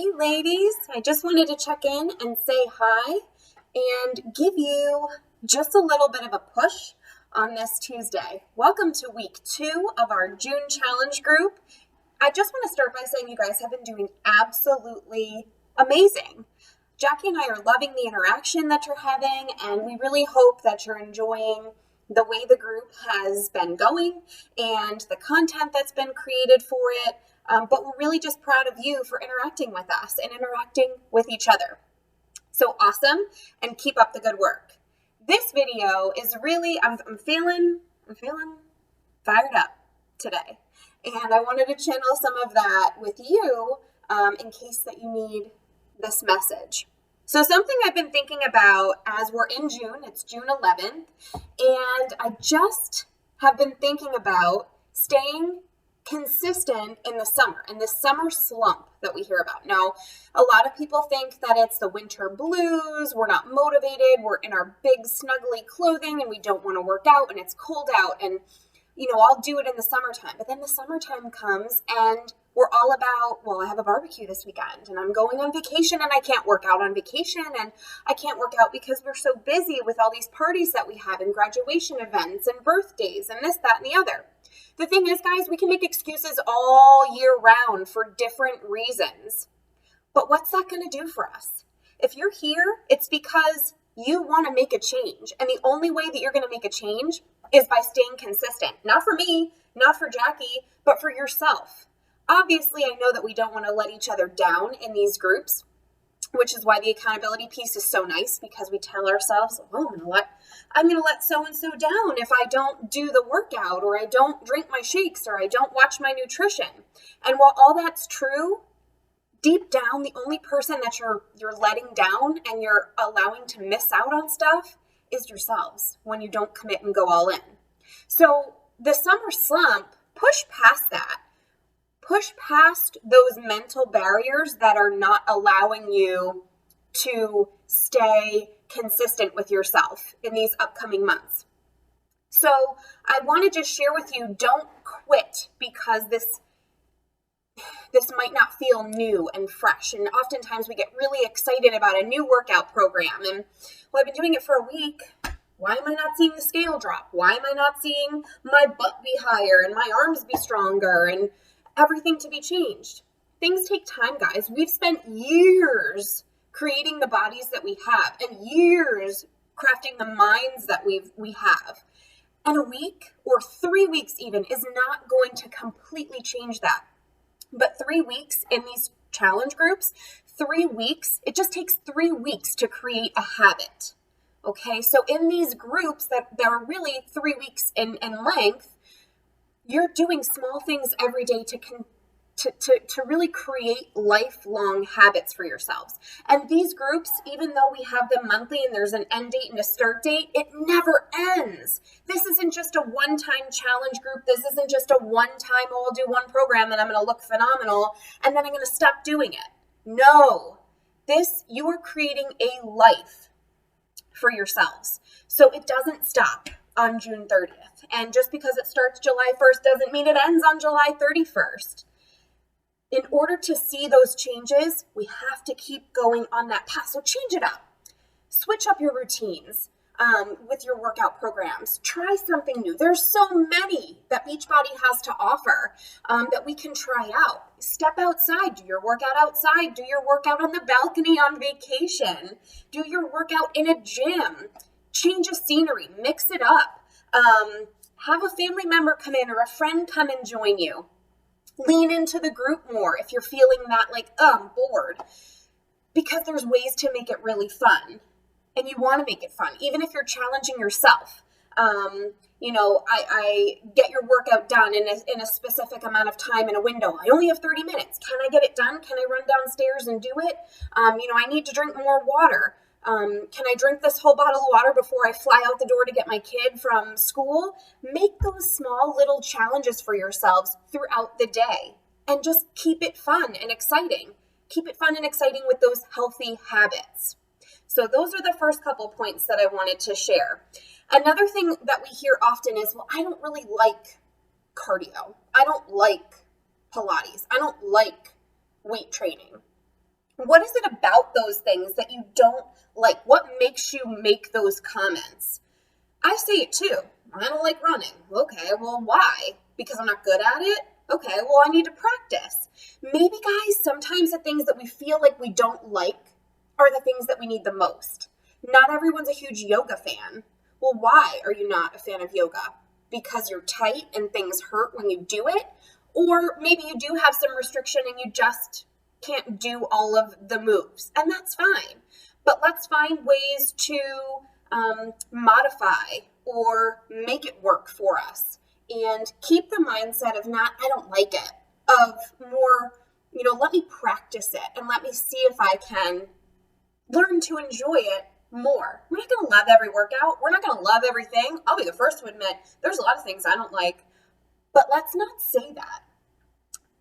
Hey ladies, I just wanted to check in and say hi and give you just a little bit of a push on this Tuesday. Welcome to week 2 of our June challenge group. I just want to start by saying you guys have been doing absolutely amazing. Jackie and I are loving the interaction that you're having, and we really hope that you're enjoying the way the group has been going and the content that's been created for it. But we're really just proud of you for interacting with us and interacting with each other. So awesome, and keep up the good work. This video is really, I'm feeling fired up today. And I wanted to channel some of that with you in case that you need this message. So something I've been thinking about as we're in June, it's June 11th, and I just have been thinking about staying consistent in the summer, in this summer slump that we hear about. Now, a lot of people think that it's the winter blues, we're not motivated, we're in our big snuggly clothing and we don't want to work out and it's cold out and, I'll do it in the summertime. But then the summertime comes and we're all about, well, I have a barbecue this weekend and I'm going on vacation and I can't work out on vacation and I can't work out because we're so busy with all these parties that we have and graduation events and birthdays and this, that, and the other. The thing is, guys, we can make excuses all year round for different reasons. But what's that going to do for us? If you're here, it's because you want to make a change. And the only way that you're going to make a change is by staying consistent. Not for me, not for Jackie, but for yourself. Obviously, I know that we don't want to let each other down in these groups, which is why the accountability piece is so nice, because we tell ourselves, well, I'm going to let so-and-so down if I don't do the workout or I don't drink my shakes or I don't watch my nutrition. And while all that's true, deep down, the only person that you're letting down and you're allowing to miss out on stuff is yourselves when you don't commit and go all in. So the summer slump, push past that. Push past those mental barriers that are not allowing you to stay consistent with yourself in these upcoming months. So I want to just share with you, don't quit because this might not feel new and fresh. And oftentimes we get really excited about a new workout program. And, well, I've been doing it for a week. Why am I not seeing the scale drop? Why am I not seeing my butt be higher and my arms be stronger and everything to be changed? Things take time, guys. We've spent years creating the bodies that we have and years crafting the minds that we have. And a week or 3 weeks even is not going to completely change that. But 3 weeks in these challenge groups, 3 weeks, it just takes 3 weeks to create a habit. Okay, so in these groups that are really 3 weeks in length, you're doing small things every day to really create lifelong habits for yourselves. And these groups, even though we have them monthly and there's an end date and a start date, it never ends. This isn't just a one-time challenge group. This isn't just a one-time, oh, I'll do one program and I'm going to look phenomenal and then I'm going to stop doing it. No, you are creating a life for yourselves. So it doesn't stop on June 30th. And just because it starts July 1st doesn't mean it ends on July 31st. In order to see those changes, we have to keep going on that path. So change it up. Switch up your routines with your workout programs. Try something new. There's so many that Beachbody has to offer that we can try out. Step outside. Do your workout outside. Do your workout on the balcony on vacation. Do your workout in a gym. Change of scenery. Mix it up. Have a family member come in or a friend come and join you. Lean into the group more if you're feeling that like, I'm bored. Because there's ways to make it really fun. And you want to make it fun, even if you're challenging yourself. I get your workout done in a specific amount of time in a window. I only have 30 minutes. Can I get it done? Can I run downstairs and do it? I need to drink more water. Can I drink this whole bottle of water before I fly out the door to get my kid from school? Make those small little challenges for yourselves throughout the day and just keep it fun and exciting. Keep it fun and exciting with those healthy habits. So those are the first couple points that I wanted to share. Another thing that we hear often is, well, I don't really like cardio. I don't like Pilates. I don't like weight training. What is it about those things that you don't like? What makes you make those comments? I say it too. I don't like running. Okay, well, why? Because I'm not good at it? Okay, well, I need to practice. Maybe, guys, sometimes the things that we feel like we don't like are the things that we need the most. Not everyone's a huge yoga fan. Well, why are you not a fan of yoga? Because you're tight and things hurt when you do it? Or maybe you do have some restriction and you just can't do all of the moves, and that's fine. But let's find ways to modify or make it work for us, and keep the mindset of not, I don't like it, of more, let me practice it and let me see if I can learn to enjoy it more. We're not going to love every workout. We're not going to love everything. I'll be the first to admit there's a lot of things I don't like, but let's not say that.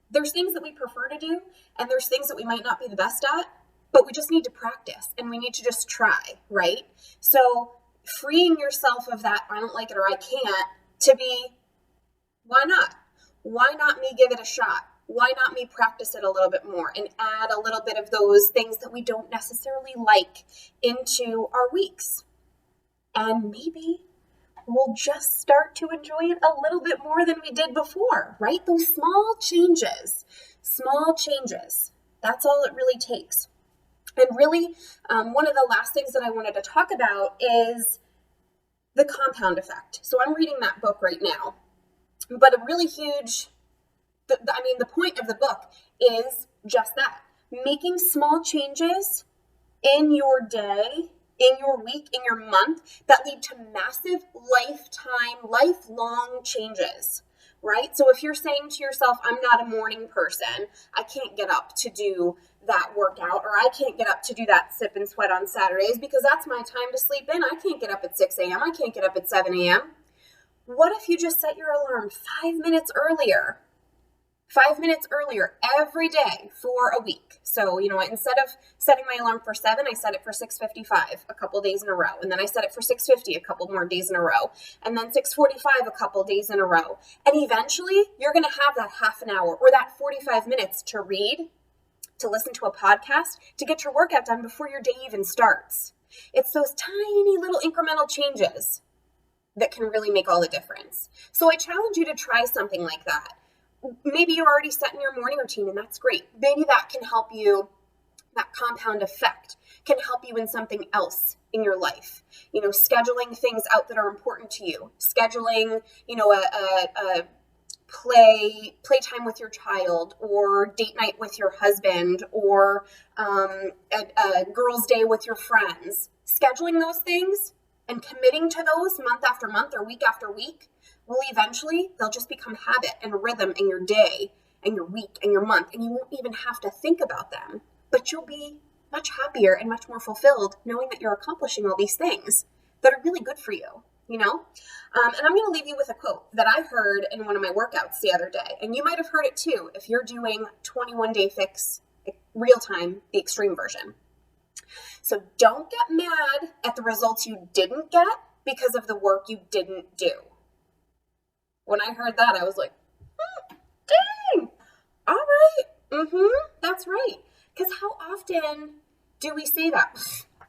There's things that we prefer to do, and there's things that we might not be the best at, but we just need to practice and we need to just try, right? So freeing yourself of that, I don't like it or I can't, to be, why not? Why not me give it a shot? Why not me practice it a little bit more and add a little bit of those things that we don't necessarily like into our weeks? And maybe we'll just start to enjoy it a little bit more than we did before, right? Those small changes, that's all it really takes. And really, one of the last things that I wanted to talk about is the compound effect. So I'm reading that book right now, but a really huge, the point of the book is just that, making small changes in your day, in your week, in your month that lead to massive lifelong changes, right? So if you're saying to yourself, I'm not a morning person, I can't get up to do that workout, or I can't get up to do that sip and sweat on Saturdays because that's my time to sleep in. I can't get up at 6 a.m. I can't get up at 7 a.m. What if you just set your alarm 5 minutes earlier? 5 minutes earlier every day for a week. So, instead of setting my alarm for 7, I set it for 6:55 a couple days in a row. And then I set it for 6:50 a couple more days in a row. And then 6:45 a couple days in a row. And eventually you're going to have that half an hour or that 45 minutes to read, to listen to a podcast, to get your workout done before your day even starts. It's those tiny little incremental changes that can really make all the difference. So I challenge you to try something like that. Maybe you're already setting your morning routine, and that's great. Maybe that can help you, that compound effect can help you in something else in your life. Scheduling things out that are important to you. Scheduling, a playtime with your child, or date night with your husband, or a girls' day with your friends. Scheduling those things and committing to those month after month or week after week, well, eventually they'll just become habit and rhythm in your day and your week and your month, and you won't even have to think about them. But you'll be much happier and much more fulfilled knowing that you're accomplishing all these things that are really good for you, And I'm going to leave you with a quote that I heard in one of my workouts the other day, and you might have heard it too if you're doing 21-day fix real time, the extreme version. So don't get mad at the results you didn't get because of the work you didn't do. When I heard that, I was like, dang, all right, that's right. Because how often do we say that?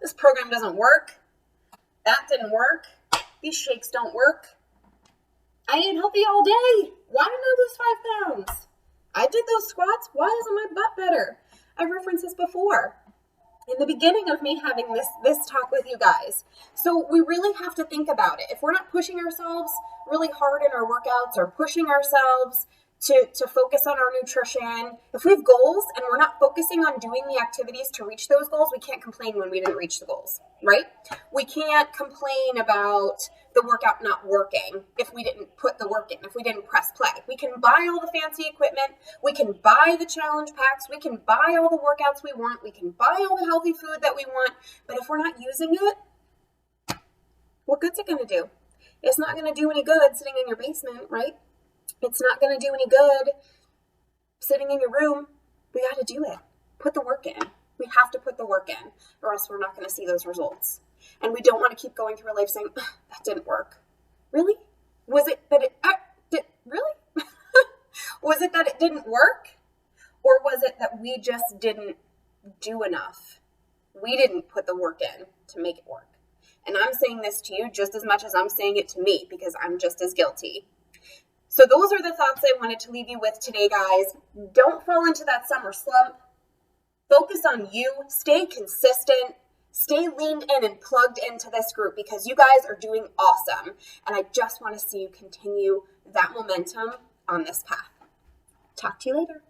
This program doesn't work. That didn't work. These shakes don't work. I ate healthy all day. Why didn't I lose 5 pounds? I did those squats. Why isn't my butt better? I referenced this before in the beginning of me having this talk with you guys. So we really have to think about it. If we're not pushing ourselves really hard in our workouts or pushing ourselves to focus on our nutrition, if we have goals and we're not focusing on doing the activities to reach those goals, we can't complain when we didn't reach the goals, right? We can't complain about the workout not working if we didn't put the work in, if we didn't press play. We can buy all the fancy equipment, we can buy the challenge packs, we can buy all the workouts we want, we can buy all the healthy food that we want, but if we're not using it, what good's it going to do? It's not going to do any good sitting in your basement, right? It's not going to do any good sitting in your room. We got to do it. Put the work in. We have to put the work in, or else we're not going to see those results. And we don't want to keep going through life saying, that didn't work. Really? Was it that it really? Was it that it didn't work? Or was it that we just didn't do enough. We didn't put the work in to make it work. And I'm saying this to you just as much as I'm saying it to me, because I'm just as guilty. So those are the thoughts I wanted to leave you with today, guys. Don't fall into that summer slump. Focus on you. Stay consistent. Stay leaned in and plugged into this group, because you guys are doing awesome. And I just want to see you continue that momentum on this path. Talk to you later.